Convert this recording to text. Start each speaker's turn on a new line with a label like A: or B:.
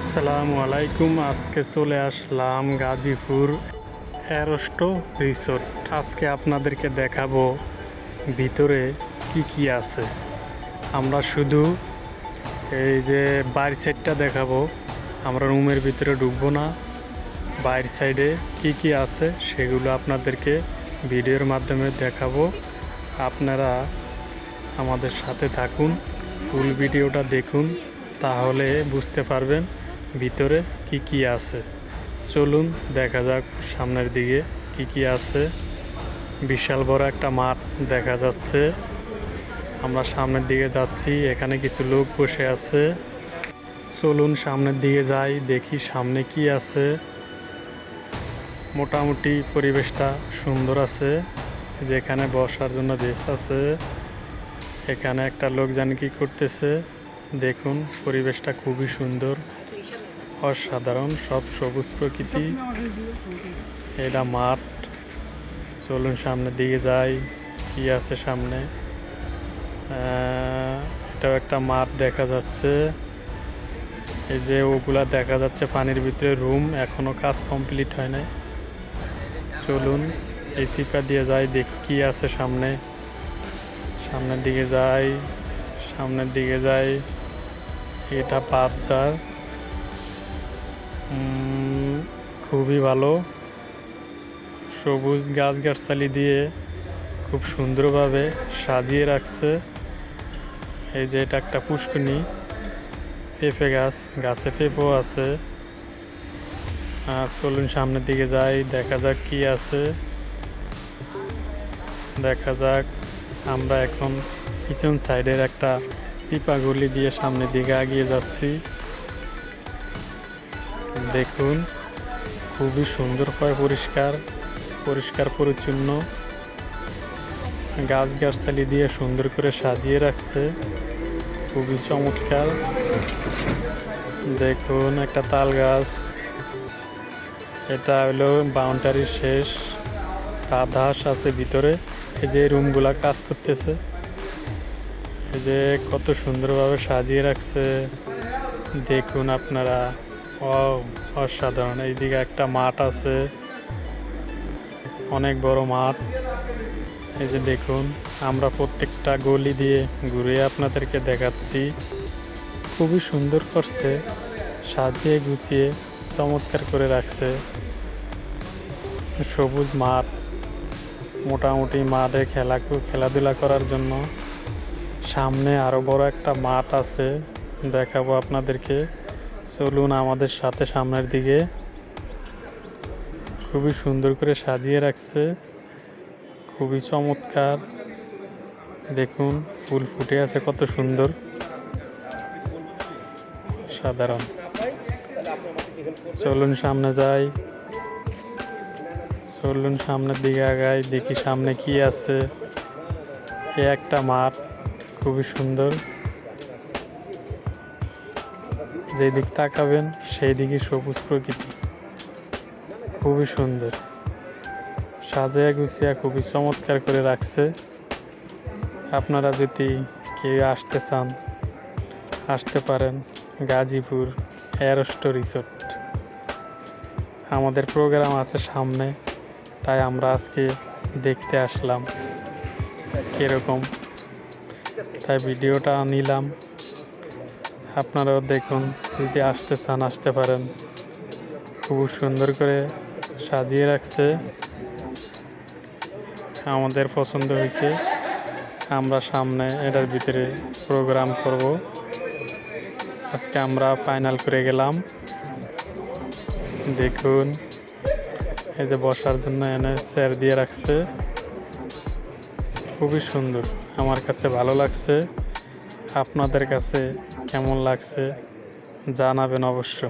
A: আসসালামু আলাইকুম। আজকে চলে আসলাম গাজীপুর অ্যারোস্টো রিসোর্ট। আজকে আপনাদেরকে দেখাবো ভিতরে কি কি আছে। আমরা শুধু এই যে বাইরের সাইডটা দেখাবো, আমরা রুমের ভিতরে ঢুকবো না। বাইরের সাইডে কি কি আছে সেগুলো আপনাদেরকে ভিডিওর মাধ্যমে দেখাবো। আপনারা আমাদের সাথে থাকুন, ফুল ভিডিওটা দেখুন, তাহলে বুঝতে পারবেন ভিতরে কি কি আছে। চলুন দেখা যাক সামনের দিকে কি কি আছে। বিশাল বড় একটা মাঠ দেখা যাচ্ছে। আমরা সামনের দিকে যাচ্ছি, এখানে কিছু লোক বসে আছে। চলুন সামনের দিকে যাই, দেখি সামনে কি আছে। মোটামুটি পরিবেশটা সুন্দর আছে, যেখানে বসার জন্য বেশ আছে। এখানে একটা লোক জানি কি করতেছে। দেখুন পরিবেশটা খুবই সুন্দর, অসাধারণ, সব সবুজ প্রকৃতি। এটা মাঠ। চলুন সামনের দিকে যাই, কি আছে সামনে। এটাও একটা মাঠ দেখা যাচ্ছে। এই যে ওগুলা দেখা যাচ্ছে পানির ভিতরে রুম, এখনো কাজ কমপ্লিট হয় নাই। চলুন এই চিপা দিয়ে যাই, দেখি কি আছে সামনে। সামনের দিকে যাই, সামনের দিকে যাই। এটা পাঁচজার, খুবই ভালো। সবুজ গাছগাছালি দিয়ে খুব সুন্দরভাবে সাজিয়ে রাখছে। এই যে এটা একটা পুষ্করণী, পেঁপে গাছ, গাছে পেঁপেও আছে। আর চলুন সামনের দিকে যাই, দেখা যাক কি আছে। দেখা যাক। আমরা এখন পিছন সাইডের একটা চিপা গলি দিয়ে সামনের দিকে এগিয়ে যাচ্ছি। দেখুন খুবই সুন্দর, পরিষ্কার পরিষ্কার পরিচ্ছন্ন। গাছগাছালি দিয়ে সুন্দর করে সাজিয়ে রাখছে, খুবই চমৎকার। দেখুন একটা তাল গাছ। এটা হলো বাউন্ডারির শেষ, রাধাস আছে ভিতরে। এই যে রুমগুলা কাজ করতেছে, এই যে কত সুন্দরভাবে সাজিয়ে রাখছে। দেখুন আপনারা, অসাধারণ। এইদিকে একটা মাঠ আছে, অনেক বড় মাঠ। এই যে দেখুন, আমরা প্রত্যেকটা গলি দিয়ে ঘুরে আপনাদেরকে দেখাচ্ছি। খুবই সুন্দর করছে, সাজিয়ে গুছিয়ে চমৎকার করে রাখছে। সবুজ মাঠ, মোটামুটি মাঠে খেলাধুলা করার জন্য। সামনে আরো বড় একটা মাঠ আছে, দেখাবো আপনাদেরকে। চলুন আমাদের সাথে সামনের দিকে। খুবই সুন্দর করে সাজিয়ে রাখছে, খুবই চমৎকার। দেখুন ফুল ফুটে আছে কত সুন্দর, সাধারণ। চলুন সামনে যাই, চলুন সামনের দিকে আগাই, দেখি সামনে কি আছে। এ একটা মাঠ, খুবই সুন্দর। যেদিক তাকাবেন সেই দিকে সবুজ প্রকৃতি, খুবই সুন্দর। সাজিয়ে গুছিয়ে খুবই চমৎকার করে রাখছে। আপনারা যদি কেউ আসতে চান, আসতে পারেন গাজীপুর অ্যারোস্টো রিসোর্ট। আমাদের প্রোগ্রাম আছে সামনে, তাই আমরা আজকে দেখতে আসলাম কীরকম, তাই ভিডিওটা নিলাম। আপনারাও দেখুন, যদি আসতে চান আসতে পারেন। খুব সুন্দর করে সাজিয়ে রাখছে, আমাদের পছন্দ হয়েছে। আমরা সামনে এটার ভিতরে প্রোগ্রাম করব। আজকে আমরা ফাইনাল করে গেলাম। দেখুন এই যে বসার জন্য এনে চেয়ার দিয়ে রাখছে, খুবই সুন্দর। আমার কাছে ভালো লাগছে। আপনাদের কাছে কেমন লাগছে জানাবেন অবশ্য।